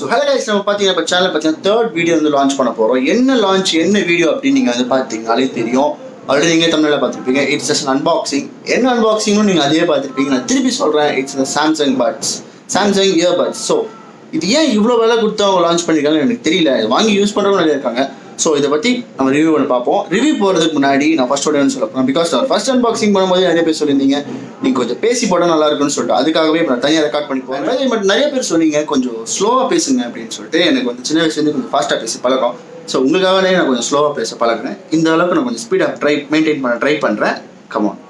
So hello guys, நம்ம பாத்தீங்கன்னா இப்ப சேனல் பாத்தீங்கன்னா third வீடியோ வந்து லான்ச் பண்ண போறோம். என்ன லான்ச் என்ன வீடியோ அப்படி நீங்க வந்து பாத்தீங்கனாலே தெரியும். ஆல்ரெடி நீங்க தமிழ்ல பாத்துருப்பீங்க. It's just unboxing. என்ன அன்பாக்சிங்னு நீங்க அதே பாத்துருப்பீங்க. நான் திருப்பி சொல்றேன், இட்ஸ் the Samsung earbuds. So இது ஏன் இவ்வளோ விலை கொடுத்து அவங்க லான்ச் பண்ணியிருக்காங்கன்னு எனக்கு தெரியல. வாங்கி யூஸ் பண்ணுறவங்க நிறைய இருக்காங்க. ஸோ இதை பற்றி நம்ம ரிவ்யூ பண்ணி பார்ப்போம். ரிவ்யூ போகிறதுக்கு முன்னாடி நான் ஃபர்ஸ்ட் உடனே சொல்லப்போம். பிகாஸ் நான் ஃபர்ஸ்ட் அன்பாக்சிங் பண்ணும்போது நிறைய பேர் சொல்லியிருந்தீங்க நீங்கள் கொஞ்சம் பேசி போட்டால் நல்லா இருக்குன்னு சொல்லிட்டு, அதுக்காகவே இப்போ நான் தனியாக ரெக்கார்ட் பண்ணிப்போம். பட் நிறைய பேர் சொன்னீங்க கொஞ்சம் ஸ்லோவாக பேசுங்க அப்படின்னு சொல்லிட்டு. எனக்கு வந்து சின்ன வயசுலேருந்து கொஞ்சம் ஃபாஸ்ட்டாக பேசி பழக்கம். ஸோ உங்களுக்காகவே நான் கொஞ்சம் ஸ்லோவாக பேச பழகிறேன். இந்த அளவுக்கு நான் கொஞ்சம் ஸ்பீடாக மெயின்டைன் பண்ண ட்ரை பண்ணுறேன். கமான்.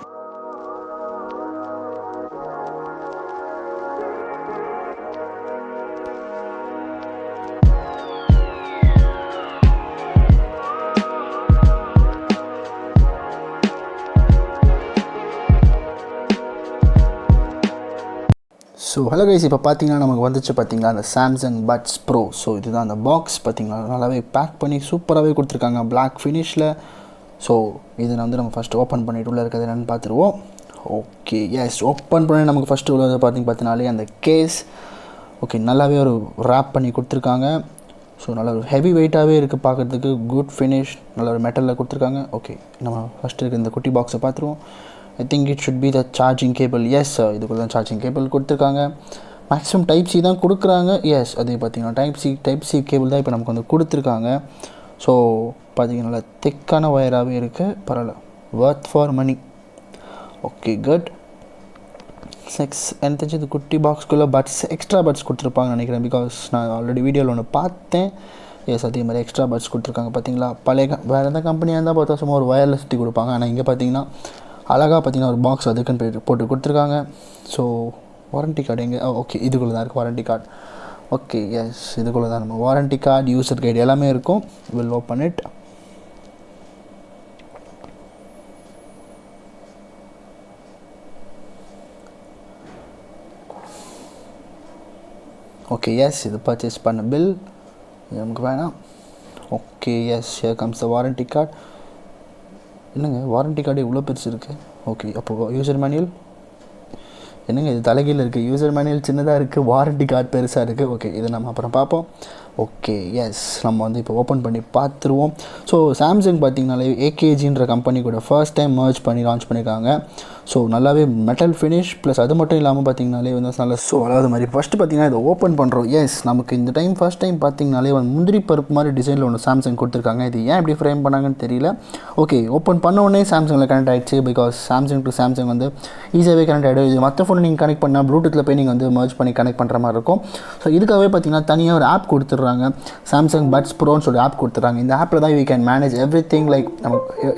ஸோ ஹலோ கைஸ், இப்போ பார்த்தீங்கன்னா நமக்கு வந்துச்சு பார்த்தீங்களா அந்த சாம்சங் பட்ஸ் ப்ரோ. ஸோ இதுதான் அந்த பாக்ஸ் பார்த்தீங்களா, நல்லாவே பேக் பண்ணி சூப்பராகவே கொடுத்துருக்காங்க பிளாக் ஃபினிஷில். ஸோ இதை வந்து நம்ம ஃபஸ்ட்டு ஓப்பன் பண்ணிட்டு உள்ளே இருக்கிறது என்னென்னு பார்த்துருவோம். ஓகே, எஸ், ஓப்பன் பண்ணி நமக்கு ஃபஸ்ட்டு உள்ளது பார்த்தீங்கனாலே அந்த கேஸ். ஓகே, நல்லாவே ஒரு ரேப் பண்ணி கொடுத்துருக்காங்க. ஸோ நல்ல ஒரு ஹெவி வெயிட்டாகவே இருக்குது பார்க்குறதுக்கு. குட் ஃபினிஷ், நல்ல ஒரு மெட்டலில் கொடுத்துருக்காங்க. ஓகே, நம்ம ஃபஸ்ட்டு இருக்க இந்த குட்டி பாக்ஸை பார்த்துருவோம். I think it should be the charging cable. Yes sir, இதுக்குள்ள தான் சார்ஜிங் கேபிள் கொடுத்துருக்காங்க. மேக்ஸிமம் டைப் சி தான் கொடுக்குறாங்க. எஸ், அதே பார்த்தீங்கன்னா டைப் சி கேபிள் தான் இப்போ நமக்கு வந்து கொடுத்துருக்காங்க. ஸோ பார்த்தீங்கன்னா நல்லா திக்கான ஒயராகவே இருக்குது. பரவாயில்ல, worth for money. Okay, good. எனக்கு தெரிஞ்சு இது குட்டி பாக்ஸ்குள்ளே எக்ஸ்ட்ரா பட்ஸ் கொடுத்துருப்பாங்கன்னு நினைக்கிறேன். பிகாஸ் நான் ஆல்ரெடி வீடியோவில் ஒன்று பார்த்தேன். எஸ், அதே மாதிரி எக்ஸ்ட்ரா பட்ஸ் கொடுத்துருக்காங்க. பார்த்தீங்களா, வேறு எந்த கம்பெனியாக இருந்தால் பார்த்தா சும்மா ஒரு ஒயர்லெஸ் சுற்றி கொடுப்பாங்க. ஆனால் இங்கே பார்த்தீங்கன்னா அழகாக பார்த்தீங்கன்னா ஒரு பாக்ஸ் அதுக்குன்னு போட்டு கொடுத்துருக்காங்க. ஸோ வாரண்ட்டி கார்டு எங்கே? ஓகே, இதுக்குள்ளே தான் இருக்குது வாரண்ட்டி கார்டு. ஓகே, எஸ், இதுக்குள்ளே தான் நம்ம வாரண்ட்டி கார்டு, யூசர் கைடு எல்லாமே இருக்கும். Will open it. Okay, yes, இது பர்ச்சேஸ் பண்ண பில் நமக்கு வேணாம். Okay, yes, here comes the warranty card. என்னங்க வாரண்ட்டி கார்டு இவ்வளோ பெருசு இருக்குது? ஓகே, அப்போது யூசர் மேனுவல் என்னங்க இது தலைகீழ இருக்குது. யூசர் மேனுவல் சின்னதாக இருக்குது, வாரண்ட்டி கார்டு பெருசாக இருக்குது. ஓகே, இதை நம்ம அப்புறம் பார்ப்போம். ஓகே, எஸ், நம்ம வந்து இப்போ ஓப்பன் பண்ணி பார்த்துருவோம். ஸோ சாம்சங் பார்த்திங்கனாலே ஏகேஜின்ற கம்பெனி கூட ஃபர்ஸ்ட் டைம் மர்ஜ் பண்ணி லான்ச் பண்ணியிருக்காங்க. ஸோ நல்லாவே மெட்டல் ஃபினிஷ் ப்ளஸ் அது மட்டும் இல்லாமல் பார்த்திங்கனாலே வந்து நல்லா ஸோ அதாவது மாதிரி ஃபஸ்ட்டு பார்த்திங்கன்னா இதை ஓப்பன் பண்ணுறோம். எஸ், நமக்கு இந்த டைம் ஃபஸ்ட் டைம் பார்த்திங்கனாலே வந்து முந்திரி பருப்பு மாதிரி டிசைனில் ஒன்று சாம்சங் கொடுத்துருக்காங்க. இது ஏன் இப்படி ஃப்ரேம் பண்ணாங்கன்னு தெரியல. ஓகே, ஓப்பன் பண்ண உடனே சாம்சங்கில் கனெக்ட் ஆகிடுச்சு. பிகாஸ் சாம்சங் டு சாம்சங் வந்து ஈஸியாகவே கனெக்ட் ஆகிடும். இது மற்ற ஃபோனை நீங்கள் கனெக்ட் பண்ணால் ப்ளூடூத்தில் போய் நீங்கள் வந்து மர்ஜ் பண்ணி கனெக்ட் பண்ணுற மாதிரி இருக்கும். ஸோ இதுக்காகவே பார்த்திங்கன்னா தனியாக ஒரு ஆப் கொடுத்துட்றாங்க. சாம்சங் பட்ஸ் ப்ரோன்னு சொல்லி ஆப் கொடுத்துறாங்க. இந்த ஆப்பில் தான் we can manage everything. Like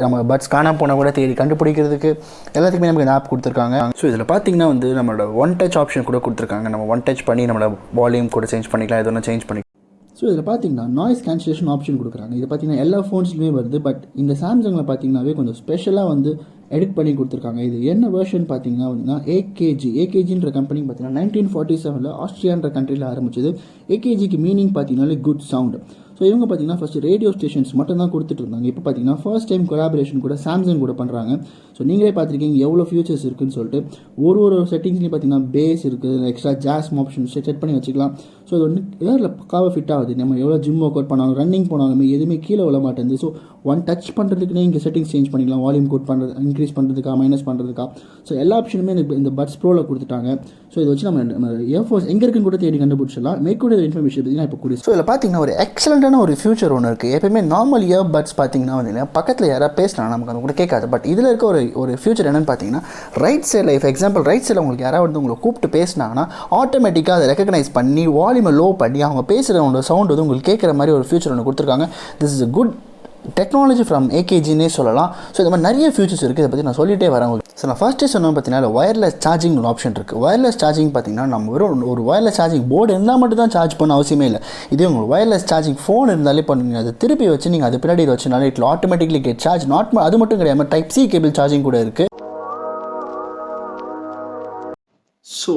நம்ம பட்ஸ் காணாமல் போனால் கூட தேடி கண்டுபிடிக்கிறதுக்கு எல்லாத்துக்குமே நமக்கு இந்த ஆப் கொடுத்துருக்காங்க. ஸோ இதில் பார்த்தீங்கன்னா வந்து நம்மளோட ஒன் டச் ஆப்ஷன் கூட கொடுத்துருக்காங்க. நம்ம ஒன் டச் பண்ணி நம்மளோட வால்யூம் கூட சேஞ்ச் பண்ணிக்கலாம், எதுவும் சேஞ்ச் பண்ணிக்கலாம். ஸோ இதில் பார்த்தீங்கன்னா நாய்ஸ் கேன்சலேஷன் ஆப்ஷன் கொடுக்குறாங்க. இது பார்த்தீங்கன்னா எல்லா ஃபோன்ஸ்லையுமே வருது. பட் இந்த சாம்சங்கில் பார்த்தீங்கன்னாவே கொஞ்சம் ஸ்பெஷலாக வந்து எடிட் பண்ணி கொடுத்துருக்காங்க. இது என்ன வெர்ஷன் பார்த்தீங்கன்னா ஏகேஜின்ற கம்பெனி பார்த்தீங்கன்னா 1947 ஆஸ்திரியான்ற கண்ட்ரியில் ஆரம்பிச்சது. ஏகேஜிக்கு மீனிங் பார்த்தீங்கன்னாலே குட் சவுண்ட். ஸோ இவங்க பார்த்தீங்கன்னா ஃபஸ்ட்டு ரேடியோ ஸ்டேஷன்ஸ் மட்டும் தான் கொடுத்துட்டு இருந்தாங்க. இப்போ பார்த்தீங்கன்னா ஃபர்ஸ்ட் டைம் கொலாபரேஷன் கூட சாம்சங் கூட பண்ணுறாங்க. ஸோ நீங்களே பார்த்துருக்கீங்க எவ்வளோ ஃபியூச்சர்ஸ் இருக்குதுன்னு சொல்லிட்டு. ஒரு செட்டிங்ஸ்லேயும் பார்த்தீங்கன்னா பேஸ் இருக்குது, எக்ஸ்ட்ரா ஜாஸ் ஆப்ஷன் செட் பண்ணி வச்சுக்கலாம். ஸோ இது வந்து ஏரில் பக்காவாக ஃபிட் ஆகுது. நம்ம எவ்வளோ ஜிம் ஒர்க் அவுட் பண்ணாலும் ரன்னிங் போனாலுமே எதுவுமே கீழே விழ மாட்டேங்குது. ஸோ ஒன் டச் பண்ணுறதுக்குன்னே இங்கே செட்டிங்ஸ் சேஞ்ச் பண்ணிக்கலாம். வால்யூம் கோட் பண்ணுறது, இன்க்ரீஸ் பண்ணுறதுக்கா, மைனஸ் பண்ணுறதுக்கா. ஸோ எல்லா ஆப்ஷனுமே இந்த பட்ஸ் ப்ரோவில் கொடுத்துட்டாங்க. ஸோ இதை வச்சு நம்ம ஏர்ஃபோர்ஸ் எங்கே இருக்குன்னு கூட தேடி கண்டுபிடிச்சிடலாம். மேற்கூட இன்ஃபர்மேஷன் பார்த்தீங்கன்னா இப்போ கூட. ஸோ இதில் பார்த்தீங்கன்னா ஒரு எக்ஸலண்ட்டான ஒரு ஃபியூச்சர் ஒன்று இருக்குது. எப்பயுமே நார்மல் இயர் பட்ஸ் பார்த்தீங்கன்னா வந்து பக்கத்தில் யாராவது பேசினா நமக்கு அது கூட கேட்காது. பட் இதில் இருக்க ஒரு ஃபியூச்சர் என்னென்னு பார்த்தீங்கன்னா ரைட் சைடில் ஃபார் எக்ஸாம்பிள் ரைட் சைடில் உங்களுக்கு யாராவது வந்து உங்களை கூப்பிட்டு பேசினாங்கன்னா ஆட்டோமேட்டிக்காக அதை ரெக்கக்னைஸ் பண்ணி வால்யூமை லோ பண்ணி அவங்க பேசுகிறவங்களோட சவுண்ட் வந்து உங்களுக்கு கேட்குற மாதிரி ஒரு ஃபியூச்சர் ஒன்று கொடுத்துருக்காங்க. This is a good technology from ஏகேஜின்னே சொல்லலாம். ஸோ இந்த மாதிரி நிறைய ஃபியூச்சர்ஸ் இருக்குது. இதை பற்றி நான் சொல்லிட்டே வரேன். ஸோ நான் ஃபஸ்ட்டே சொன்னேன் பார்த்தீங்கன்னா ஒயர்லெஸ் சார்ஜிங் ஒரு ஆப்ஷன் இருக்குது. ஒயர்லெஸ் சார்ஜிங் பார்த்தீங்கன்னா நம்ம வெறும் ஒரு ஒயர்லெஸ் சார்ஜிங் போர்டு இருந்தால் மட்டும் தான் சார்ஜ் பண்ண அவசியமே இல்லை. இதே உங்களுக்கு ஒயர்லெஸ் சார்ஜிங் ஃபோன் இருந்தாலே பண்ணுங்க. அதை திருப்பி வச்சு நீங்கள் அது பின்னாடி வச்சுனாலே இட்ல ஆட்டோமேட்டிக்லி கெட் சார்ஜ். அது மட்டும் கிடையாது, டைப் சி கேபிள் சார்ஜிங் கூட இருக்குது. ஸோ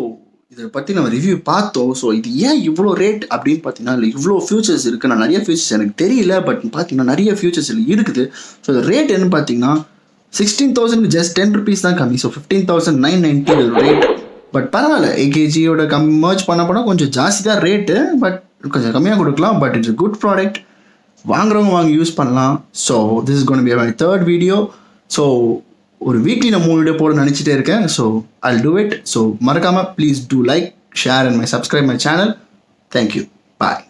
இதை பற்றி நம்ம ரிவ்யூ பார்த்தோம். ஸோ இது ஏன் இவ்வளோ ரேட் அப்படின்னு பார்த்தீங்கன்னா இல்லை இவ்வளோ ஃபியூச்சர்ஸ் இருக்குது. நான் நிறைய ஃபியூச்சர்ஸ் எனக்கு தெரியல, பட் பார்த்தீங்கன்னா நிறைய ஃபியூச்சர்ஸ் இருக்குது. ஸோ இந்த ரேட் என்னன்னு பார்த்தீங்கன்னா 16,000 ஜஸ்ட் 10 rupees தான் கம்மி. So 15,990 rate. பட் பரவாயில்ல, ஏகேஜியோட மர்ஜ் பண்ண போனால் கொஞ்சம் ஜாஸ்தி தான் ரேட்டு. பட் கொஞ்சம் கம்மியாக கொடுக்கலாம், பட் இட்ஸ் குட் ப்ராடக்ட். வாங்குறவங்க வாங்கி யூஸ் பண்ணலாம். So this is gonna be my third video. So ஒரு வீக்லி நான் 3 வீடியோ போட நினச்சிட்டே இருக்கேன். So I'll do it. So மறக்காமல் please to like, share and subscribe my channel. Thank you. Bye.